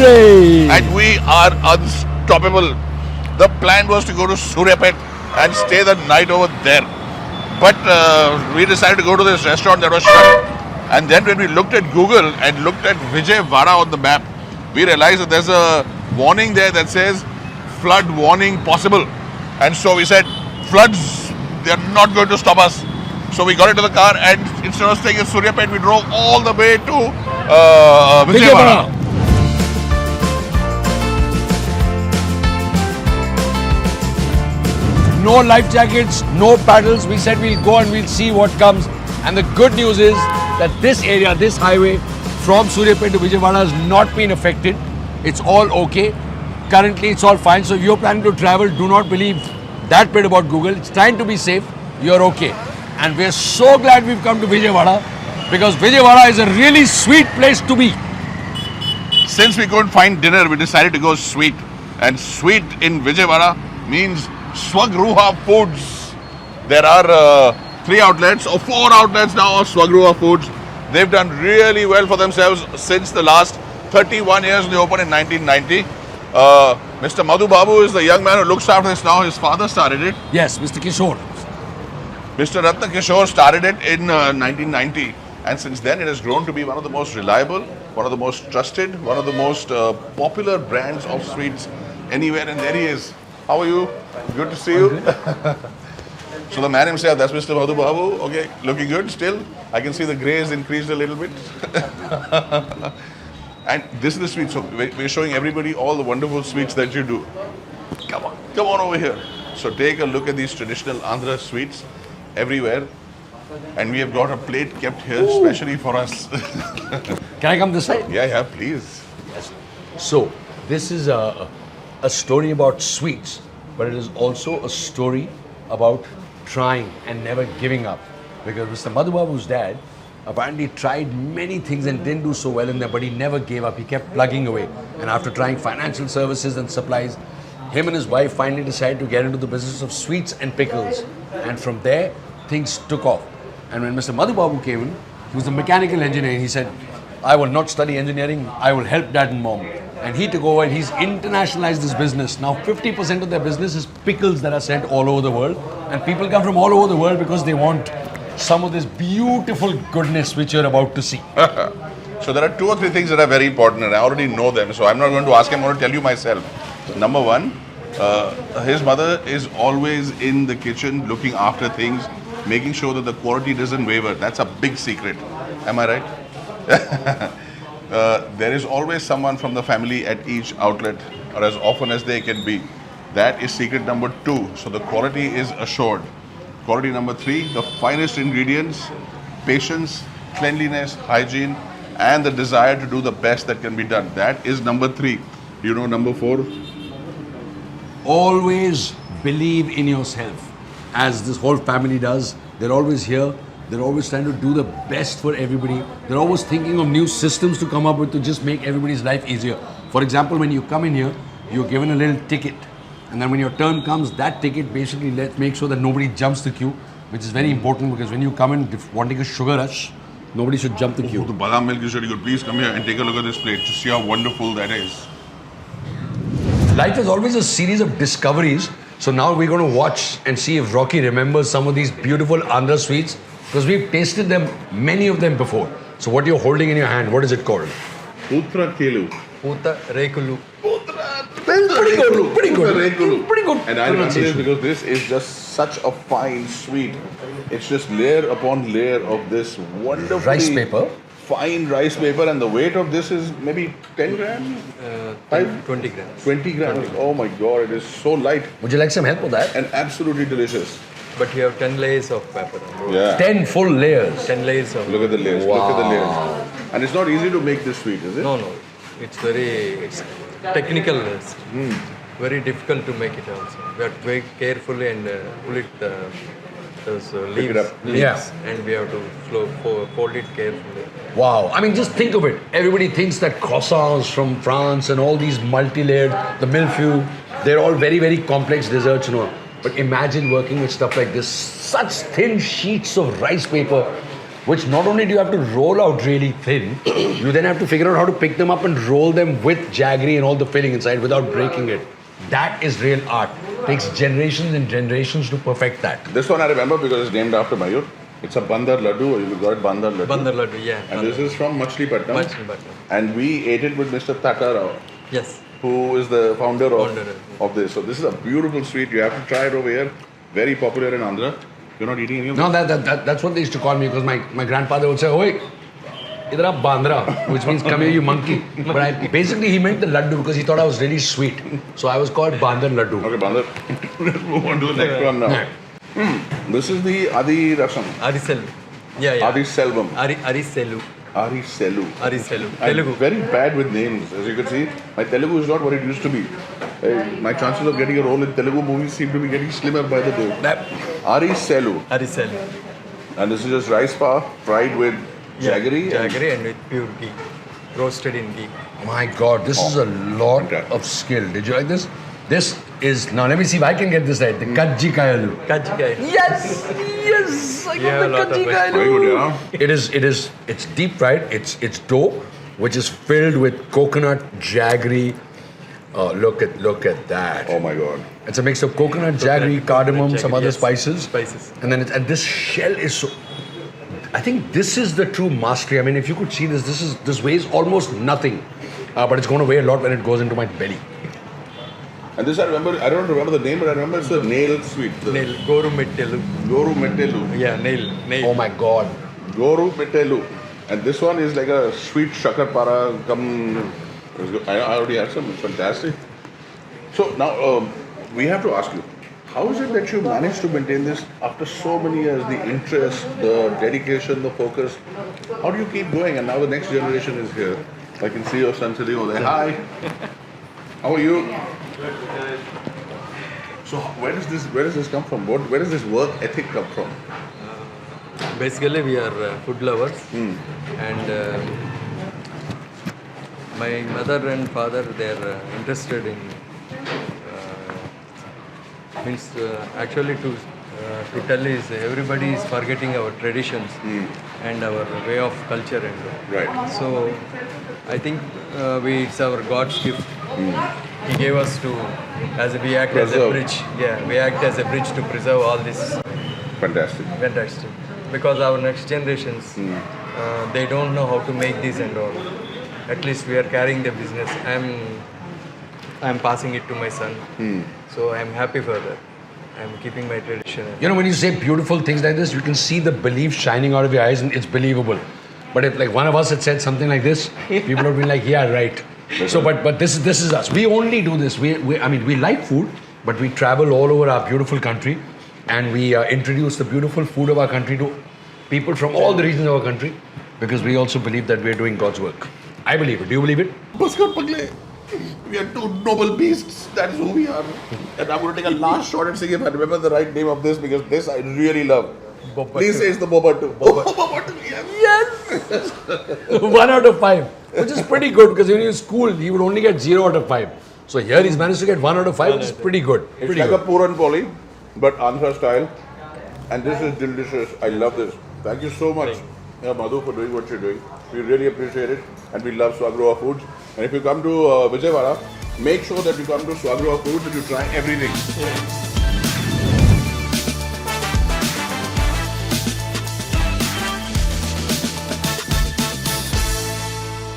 Great. And we are unstoppable. The plan was to go to Suryapet and stay the night over there. But we decided to go to this restaurant that was shut. And then when we looked at Google and looked at Vijayawada on the map, we realized that there's a warning there that says flood warning possible. And so we said, floods, they're not going to stop us. So we got into the car and instead of staying in Suryapet, we drove all the way to Vijayawada. No life jackets, no paddles. We said we'll go and we'll see what comes. And the good news is that this area, this highway from Suryapet to Vijayawada has not been affected. It's all okay. Currently, it's all fine. So if you're planning to travel, do not believe that bit about Google. It's trying to be safe. You're okay. And we're so glad we've come to Vijayawada because Vijayawada is a really sweet place to be. Since we couldn't find dinner, we decided to go sweet. And sweet in Vijayawada means Swagruha Foods. There are 3 outlets or 4 outlets now of Swagruha Foods. They've done really well for themselves since the last 31 years. They opened in 1990. Mr. Madhu Babu is the young man who looks after this now. His father started it. Yes, Mr. Kishore. Mr. Ratna Kishore started it in 1990. And since then it has grown to be one of the most reliable, one of the most trusted, one of the most popular brands of sweets anywhere. And there he is. How are you? Good to see you. So the man himself, that's Mr. Madhu Babu. Okay, looking good still. I can see the grey has increased a little bit. And this is the sweet. So we're showing everybody all the wonderful sweets that you do. Come on over here. So take a look at these traditional Andhra sweets everywhere. And we have got a plate kept here specially for us. Can I come this side? Yeah, please. Yes. So, this is a story about sweets, but it is also a story about trying and never giving up. Because Mr. Madhu Babu's dad apparently tried many things and didn't do so well in there, but he never gave up. He kept plugging away. And after trying financial services and supplies, him and his wife finally decided to get into the business of sweets and pickles. And from there, things took off. And when Mr. Madhu Babu came in, he was a mechanical engineer. He said, I will not study engineering, I will help dad and mom. And he took over and he's internationalized this business. Now 50% of their business is pickles that are sent all over the world. And people come from all over the world because they want some of this beautiful goodness which you're about to see. So there are 2 or 3 things that are very important and I already know them. So I'm not going to ask him, I'm going to tell you myself. Number 1, his mother is always in the kitchen looking after things, making sure that the quality doesn't waver. That's a big secret. Am I right? There is always someone from the family at each outlet or as often as they can be. That is secret number 2. So the quality is assured. Quality number 3, the finest ingredients, patience, cleanliness, hygiene, and the desire to do the best that can be done. That is number 3. Do you know number 4? Always believe in yourself. As this whole family does, they're always here. They're always trying to do the best for everybody. They're always thinking of new systems to come up with to just make everybody's life easier. For example, when you come in here, you're given a little ticket. And then when your turn comes, that ticket basically makes sure that nobody jumps the queue, which is very important because when you come in wanting a sugar rush, nobody should jump the queue. Oh, the badam milk is really good. Please come here and take a look at this plate to see how wonderful that is. Life is always a series of discoveries. So now we're going to watch and see if Rocky remembers some of these beautiful Andhra sweets because we've tasted them, many of them before. So what you're holding in your hand, what is it called? Putra Kelu. Puta Rekulu. Pretty good. Pretty good. And I remember this because this is just such a fine sweet. It's just layer upon layer of this wonderful Rice paper. Fine rice paper, and the weight of this is maybe 10 grams? 20 grams. 20 grams. Oh my god, it is so light Would you like some help with that? and absolutely delicious. But you have 10 layers of pepper. Yeah. 10 full layers. 10 layers of... Look at the layers. Wow. Look at the layers. And it's not easy to make this sweet, is it? No. It's technical. Very difficult to make it also. We have to very carefully and pull it, those Pick it up. leaves, Yeah. and we have to fold it carefully. Wow. I mean, just think of it. Everybody thinks that croissants from France and all these multi-layered, the millefeuille, they're all very, very complex desserts, But imagine working with stuff like this. Such thin sheets of rice paper which not only do you have to roll out really thin, you then have to figure out how to pick them up and roll them with jaggery and all the filling inside without breaking it. That is real art. Takes generations and generations to perfect that. This one I remember because it's named after Mayur. It's a Bandar Laddu, or you got it Bandar Laddu. Bandar Laddu, yeah. And this is from Machlipattnam. Machlipattnam. And we ate it with Mr. Taka Rao, Yes. who is the founder Founder. of this. So this is a beautiful sweet. You have to try it over here. Very popular in Andhra. You're not eating any of No, this? that's what they used to call me because my grandfather would say, "Oi, idhar aap bandra," which means come here, you monkey. But basically he meant the laddu because he thought I was really sweet. So I was called Bandar Laddu. Okay, Bandar. Let's move on to the next one now. Yeah. This is the Adi Rasam. Ariselu. Yeah, yeah. Adi Selvam. Ariselu. Ari Selu. Ariselu. I'm Telugu. very bad with names. As you can see, my Telugu is not what it used to be. My chances of getting a role in Telugu movies seem to be getting slimmer by the day. Ari Selu. Ariselu. And this is just rice pa fried with jaggery. Jaggery and with pure ghee. Roasted in ghee. My God, this is a lot fantastic. of skill. Did you like this? This is, now let me see if I can get this right. The Kajji Kayalu. Kajjikai. Yes! Yes! I You got have a the lot of Kajji it. Very Kayalu. good, yeah. It's deep fried. It's dough, which is filled with coconut, jaggery. Oh, look at that. Oh my God. It's a mix of coconut, jaggery, cardamom, some jaggery, other yes. spices. Spices. And then and this shell is so. I think this is the true mastery. I mean, if you could see this weighs almost nothing, but it's going to weigh a lot when it goes into my belly. And this I remember, I don't remember the name, but I remember it's the nail sweet. The Nail. Goru Mettelu. Goru Mettelu. Yeah, nail. Nail. Oh my God. Goru Mettelu. And this one is like a sweet shakar come. I already had some. It's fantastic. So now we have to ask you, how is it that you managed to maintain this after so many years? The interest, the dedication, the focus. How do you keep going? And now the next generation is here. I can see your son sitting over there. Hi. How are you? So where does this come from? Where does this work ethic come from? Basically, we are food lovers, and my mother and father, they're interested in actually to tell is everybody is forgetting our traditions and our way of culture and Right. so I think it's our God's gift. He gave us to as we act as a Preserve. bridge. Yeah, we act as a bridge to preserve all this. Fantastic. Fantastic. Because our next generations, they don't know how to make this and all. At least we are carrying the business. I'm passing it to my son. So I'm happy for that. I'm keeping my tradition. You know, when you say beautiful things like this, you can see the belief shining out of your eyes, and it's believable. But if like one of us had said something like this, people would be like, "Yeah, right." So, but this is us. We only do this. I mean, we like food, but we travel all over our beautiful country, and we introduce the beautiful food of our country to people from all the regions of our country, because we also believe that we're doing God's work. I believe it. Do you believe it? Bhaskar Pagle, we are two noble beasts. That is who we are. And I'm going to take a last shot and see if I remember the right name of this, because this I really love. Boba Please too. say it's the Boba too. Boba too, yes. 1 out of 5, which is pretty good, because when you're in school, you would only get 0 out of 5. So here he's managed to get 1 out of 5, which is pretty good. It's Pretty like good. a Puran Poli, but Andhra style. And this is delicious. I love this. Thank you so much, Madhu, for doing what you're doing. We really appreciate it. And we love Swagroha Foods. And if you come to Vijayawada, make sure that you come to Swagroha Foods and you try everything.